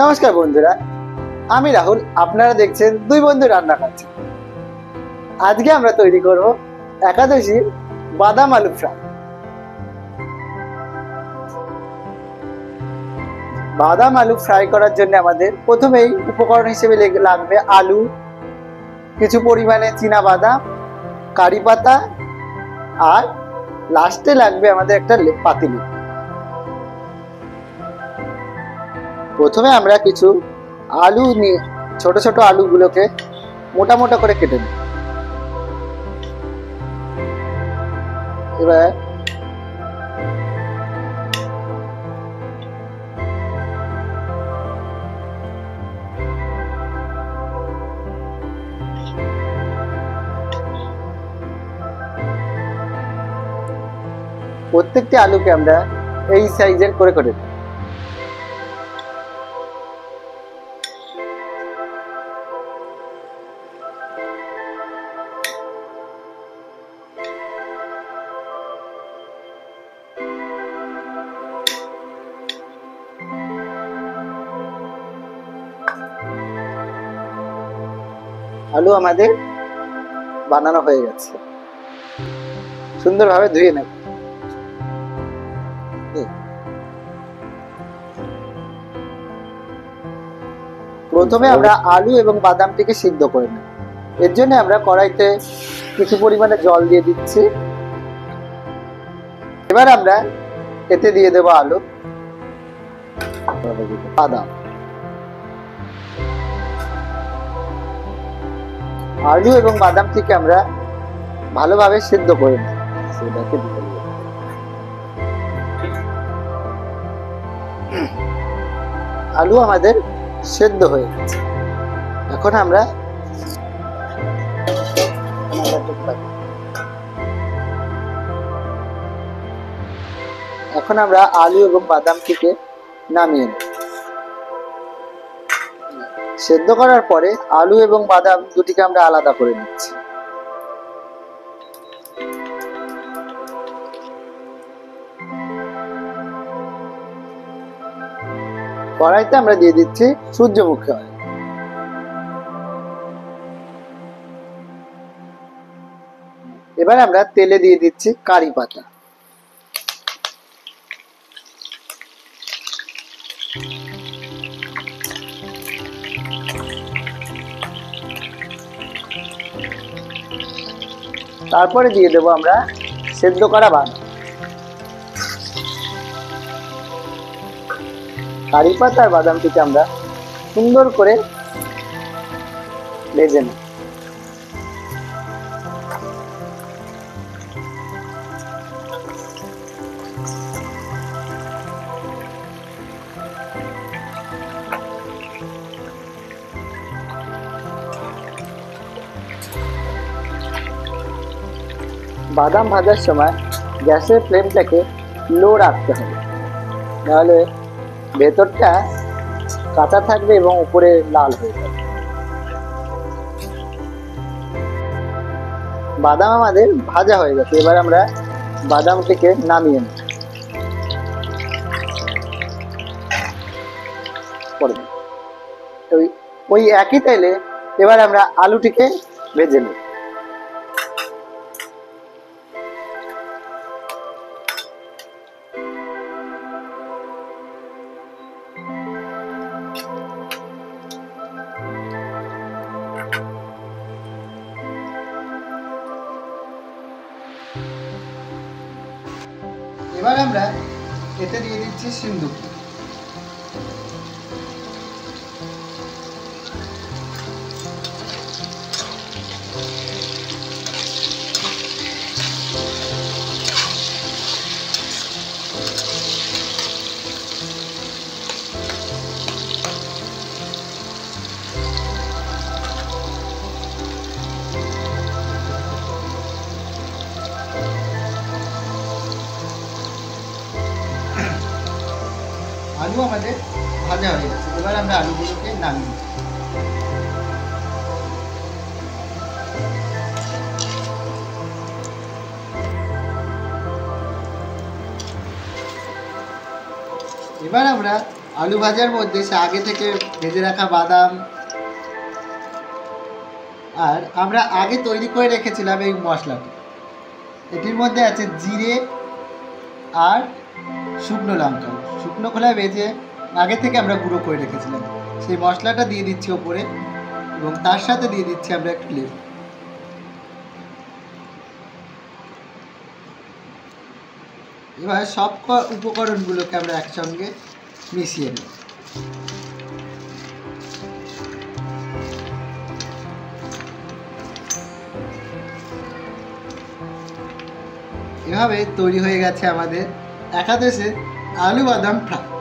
নমস্কার বন্ধুরা, আমি রাহুল। আপনারা দেখছেন দুই বন্ধু রান্না খাচ্ছে। আজকে আমরা তৈরি করব একাদশীর বাদাম আলু ফ্রাই। বাদাম আলু ফ্রাই করার জন্য আমাদের প্রথমেই উপকরণ হিসেবে লাগবে আলু, কিছু পরিমাণে চীনা বাদাম, কারি পাতা, আর লাস্টে লাগবে আমাদের একটা পাতিলি। প্রথমে আমরা কিছু আলু নিয়ে ছোট ছোট আলুগুলোকে মোটা মোটা করে কেটে নিই। এবার প্রত্যেকটি আলুকে আমরা এই সাইজের করে করে দিই। আলু আমাদের বানানো হয়ে গেছে, সুন্দরভাবে ধুয়ে নেব। প্রথমে আমরা আলু এবং বাদামটিকে সিদ্ধ করে নেব। এর জন্য আমরা কড়াইতে কিছু পরিমাণে জল দিয়ে দিচ্ছি। এবার আমরা এতে দিয়ে দেব আলু, বাদাম। আলু এবং বাদামটিকে আমরা ভালোভাবে সিদ্ধ করে নেব। সেটাকে দিতে হবে। আলু আমাদের সেদ্ধ হয়ে গেছে। এখন আমরা আলু এবং বাদামটিকে নামিয়ে নেব। সেদ্ধ করার পরে আলু এবং বাদাম দুটিকে আমরা আলাদা করে নিচ্ছি। কড়াইতে আমরা দিয়ে দিচ্ছি সূর্যমুখী অয়েল। এবার আমরা তেলে দিয়ে দিচ্ছি কারি পাতা। তারপরে দিয়ে দেবো আমরা সেদ্ধ করা বাদাম। কারি পাতা আর বাদামটিকে আমরা সুন্দর করে ভেজে নেব। বাদাম ভাজার সময় গ্যাসের ফ্লেমটাকে লো রাখতে হবে, নাহলে ভেতরটা কাঁচা থাকবে এবং উপরে লাল হয়ে যাবে। বাদাম আমাদের ভাজা হয়ে গেছে। এবার আমরা বাদামটিকে নামিয়ে নেব। ওই একই তেলে এবার আমরা আলুটিকে ভেজে নেব। এবার আমরা এতে দিয়ে দিচ্ছি সিন্দুক। আলু আমাদের ভাজা হয়ে গেছে। এবার আমরা আলুগুলোকে নামিয়ে নেব। এবার আমরা আলু ভাজার মধ্যে সে আগে থেকে ভেজে রাখা বাদাম আর আমরা আগে তৈরি করে রেখেছিলাম এই মশলাটি, এটির মধ্যে আছে জিরে আর শুকনো লঙ্কা, শুকনো খোলায় ভেজে আগে থেকে আমরা গুঁড়ো করে রেখেছিলাম, সেই মশলাটা দিয়ে দিচ্ছি ওপরে এবং তার সাথে দিয়ে দিচ্ছি আমরা একটু লেবু। এবার সব উপকরণগুলোকে আমরা একসঙ্গে মিশিয়ে নেব। এভাবে তৈরি হয়ে গেছে আমাদের একাদশের আলু বাদাম ফ্রাই।